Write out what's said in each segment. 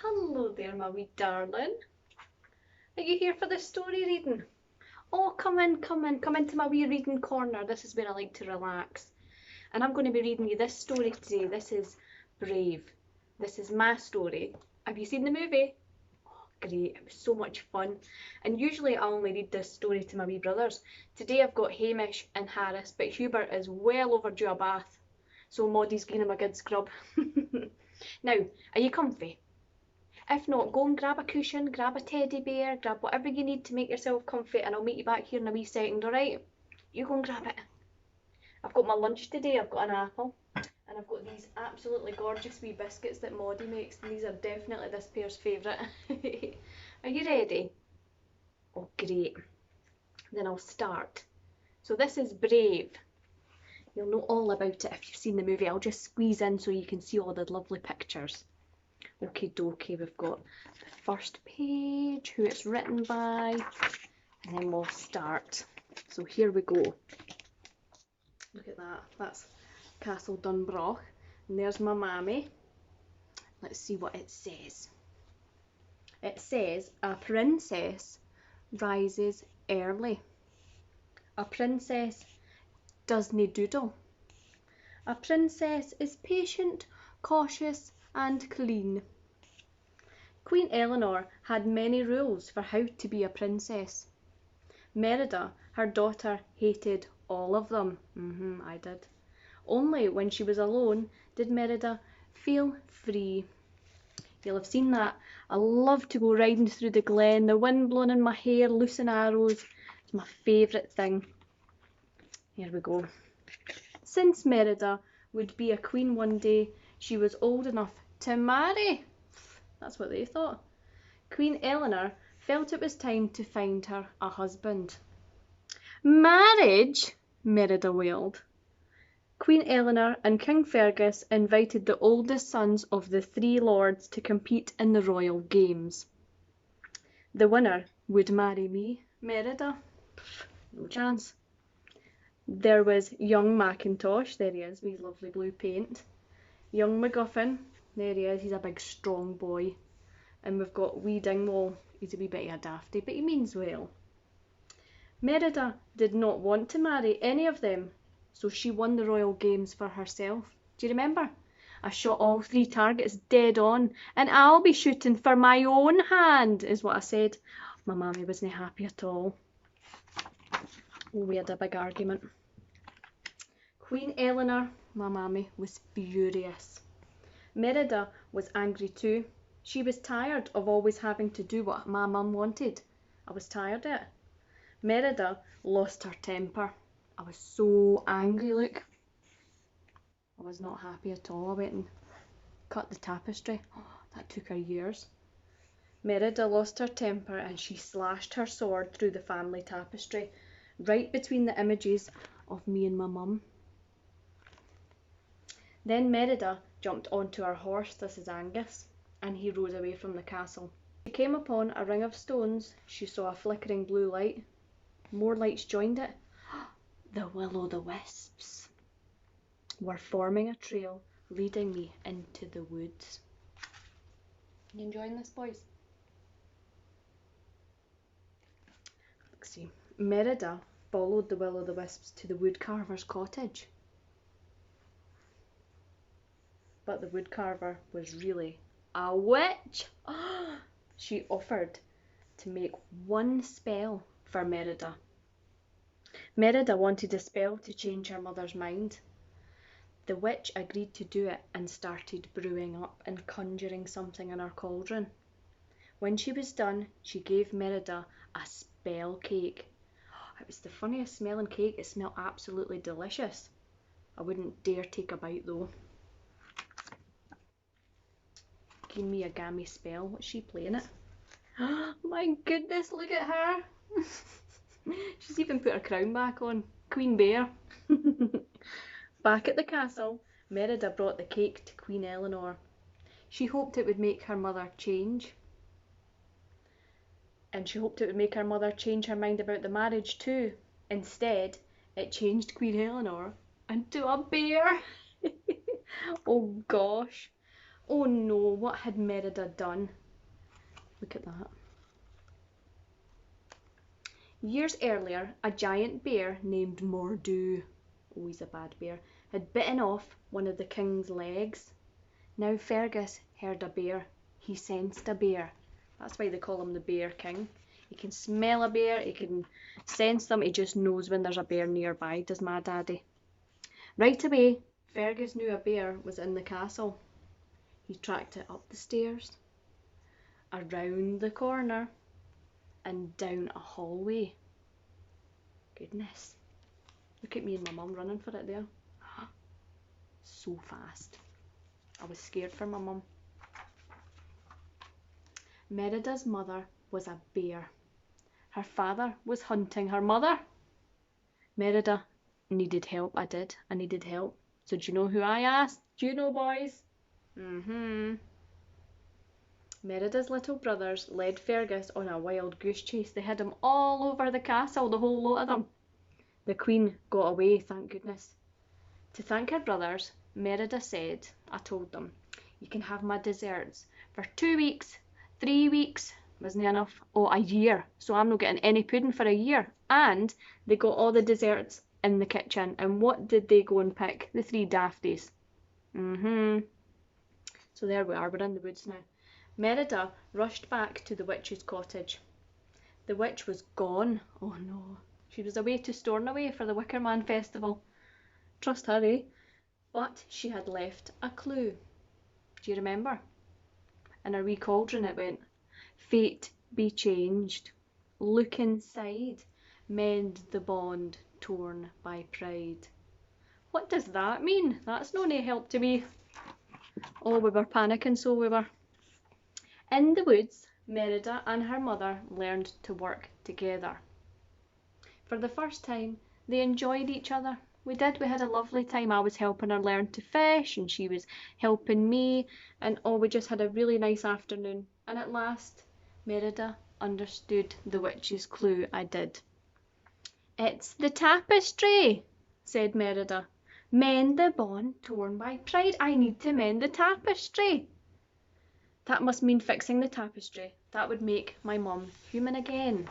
Hello there, my wee darling. Are you here for the story reading? Oh, come in, come in, come into my wee reading corner. This is where I like to relax. And I'm going to be reading you this story today. This is Brave. This is my story. Have you seen the movie? Oh, great. It was so much fun. And usually I only read this story to my wee brothers. Today I've got Hamish and Harris, but Hubert is well overdue a bath. So Maudie's giving him a good scrub. Now, are you comfy? If not, go and grab a cushion, grab a teddy bear, grab whatever you need to make yourself comfy, and I'll meet you back here in a wee second, alright? You go and grab it. I've got my lunch today. I've got an apple, and I've got these absolutely gorgeous wee biscuits that Maudie makes, and these are definitely this pair's favourite. Are you ready? Oh, great. Then I'll start. So this is Brave. You'll know all about it if you've seen the movie. I'll just squeeze in so you can see all the lovely pictures. Okie dokie, we've got the first page, who it's written by, and then we'll start. So here we go. Look at that, that's Castle Dunbroch, and there's my mammy. Let's see what it says. It says, a princess rises early. A princess doesn't doodle. A princess is patient, cautious, and clean. Queen Eleanor had many rules for how to be a princess. Merida, her daughter, hated all of them. I did. Only when she was alone did Merida feel free. You'll have seen that. I love to go riding through the glen, the wind blowing in my hair, loose and arrows. It's my favourite thing. Here we go. Since Merida would be a queen one day, she was old enough to marry. That's what they thought. Queen Eleanor felt it was time to find her a husband. Marriage? Merida wailed. Queen Eleanor and King Fergus invited the oldest sons of the three lords to compete in the royal games. The winner would marry me, Merida. No chance. There was young Mackintosh, there he is with his lovely blue paint. Young MacGuffin, there he is, he's a big strong boy. And we've got wee Dingwall, he's a wee bit of a dafty, but he means well. Merida did not want to marry any of them, so she won the royal games for herself. Do you remember? I shot all three targets dead on, and I'll be shooting for my own hand, is what I said. My mammy wasn't happy at all. We had a big argument. Queen Eleanor, my mammy, was furious. Merida was angry too. She was tired of always having to do what my mum wanted. I was tired of it. Merida lost her temper. I was so angry, look. I was not happy at all. I went and cut the tapestry. Oh, that took her years. Merida lost her temper and she slashed her sword through the family tapestry, right between the images of me and my mum. Then Merida jumped onto her horse, this is Angus, and he rode away from the castle. She came upon a ring of stones. She saw a flickering blue light. More lights joined it. The will-o'-the-wisps were forming a trail leading me into the woods. You enjoying this, boys? Let's see. Merida followed the will-o'-the-wisps to the woodcarver's cottage. But the woodcarver was really a witch. She offered to make one spell for Merida. Merida wanted a spell to change her mother's mind. The witch agreed to do it and started brewing up and conjuring something in her cauldron. When she was done, she gave Merida a spell cake. It was the funniest smelling cake. It smelled absolutely delicious. I wouldn't dare take a bite though. Give me a gammy spell. What's she playing it? My goodness, look at her. She's even put her crown back on. Queen Bear. Back at the castle, Merida brought the cake to Queen Eleanor. She hoped it would make her mother change. And she hoped it would make her mother change her mind about the marriage too. Instead, it changed Queen Eleanor into a bear. Oh gosh. Oh no, what had Merida done? Look at that. Years earlier, a giant bear named Mordu, oh he's a bad bear, had bitten off one of the king's legs. Now Fergus heard a bear. He sensed a bear. That's why they call him the Bear King. He can smell a bear, he can sense them, he just knows when there's a bear nearby, does my daddy. Right away, Fergus knew a bear was in the castle. He tracked it up the stairs, around the corner, and down a hallway. Goodness. Look at me and my mum running for it there. So fast. I was scared for my mum. Merida's mother was a bear. Her father was hunting her mother. Merida needed help, I did. I needed help. So do you know who I asked? Do you know, boys? Merida's little brothers led Fergus on a wild goose chase. They had him all over the castle, the whole lot of them. The queen got away, thank goodness. To thank her brothers, Merida said, I told them, you can have my desserts for 2 weeks, 3 weeks, wasn't enough, oh, a year. So I'm not getting any pudding for a year. And they got all the desserts in the kitchen. And what did they go and pick? The 3 dafties. So there we are, we're in the woods now. Merida rushed back to the witch's cottage. The witch was gone. Oh no. She was away to Stornoway for the Wicker Man festival. Trust her, eh? But she had left a clue. Do you remember? In her wee cauldron it went, fate be changed. Look inside. Mend the bond torn by pride. What does that mean? That's no help to me. Oh, we were panicking, so we were. In the woods, Merida and her mother learned to work together. For the first time, they enjoyed each other. We did, we had a lovely time. I was helping her learn to fish and she was helping me, and oh, we just had a really nice afternoon. And at last, Merida understood the witch's clue. I did. It's the tapestry, said Merida. Mend the bond torn by pride. I need to mend the tapestry. That must mean fixing the tapestry. That would make my mum human again.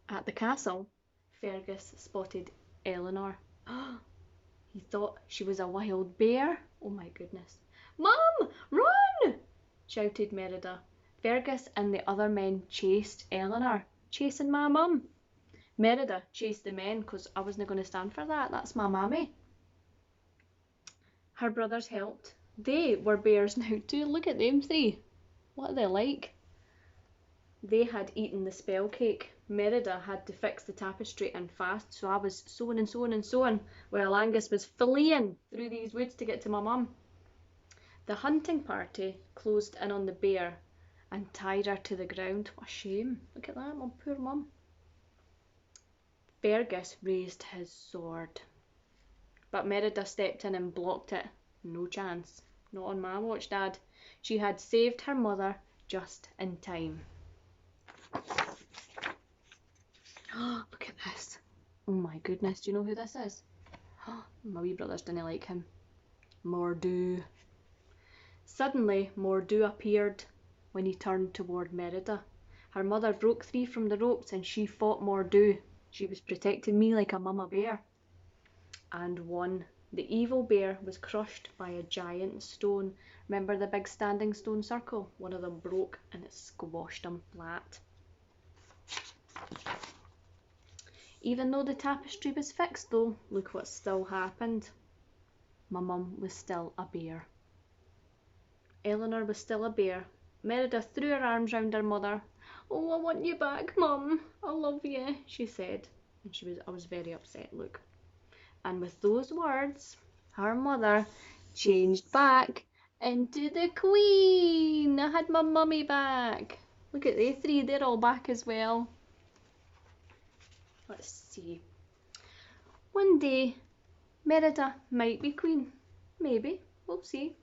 At the castle, Fergus spotted Eleanor. He thought she was a wild bear. Oh my goodness. Mum, run! Shouted Merida. Fergus and the other men chased Eleanor, chasing my mum. Merida chased the men because I wasn't going to stand for that. That's my mammy. Her brothers helped. They were bears now too. Look at them 3. What are they like? They had eaten the spell cake. Merida had to fix the tapestry and fast, so I was sewing and sewing and sewing while Angus was fleeing through these woods to get to my mum. The hunting party closed in on the bear and tied her to the ground. What a shame. Look at that, my poor mum. Fergus raised his sword, but Merida stepped in and blocked it. No chance. Not on my watch, Dad. She had saved her mother just in time. Look at this. Oh my goodness, do you know who this is? My wee brothers didn't like him. Mordu. Suddenly, Mordu appeared when he turned toward Merida. Her mother broke free from the ropes and she fought Mordu. She was protecting me like a mama bear. And won. The evil bear was crushed by a giant stone. Remember the big standing stone circle? One of them broke and it squashed him flat. Even though the tapestry was fixed though, look what still happened. My mum was still a bear. Eleanor was still a bear. Merida threw her arms round her mother. Oh, I want you back, Mum. I love you, she said. And I was very upset, look. And with those words, her mother changed back into the queen. I had my mummy back. Look at they 3, they're all back as well. Let's see. One day, Merida might be queen. Maybe, we'll see.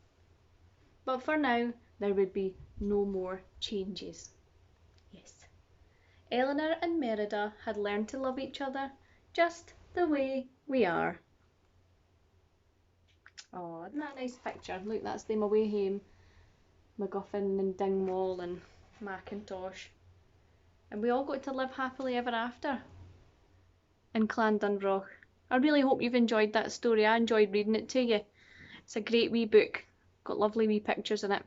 But for now, there would be no more changes. Yes. Eleanor and Merida had learned to love each other just the way we are. Oh, isn't that a nice picture? Look, that's them away home. MacGuffin and Dingwall and Macintosh. And we all got to live happily ever after in Clan Dunroch. I really hope you've enjoyed that story. I enjoyed reading it to you. It's a great wee book. Got lovely wee pictures in it.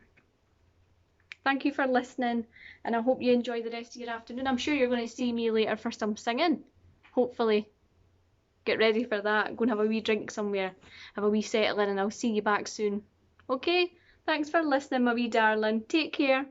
Thank you for listening, and I hope you enjoy the rest of your afternoon. I'm sure you're going to see me later for some singing. Hopefully. Get ready for that. Go and have a wee drink somewhere. Have a wee settle in, and I'll see you back soon. Okay? Thanks for listening, my wee darling. Take care.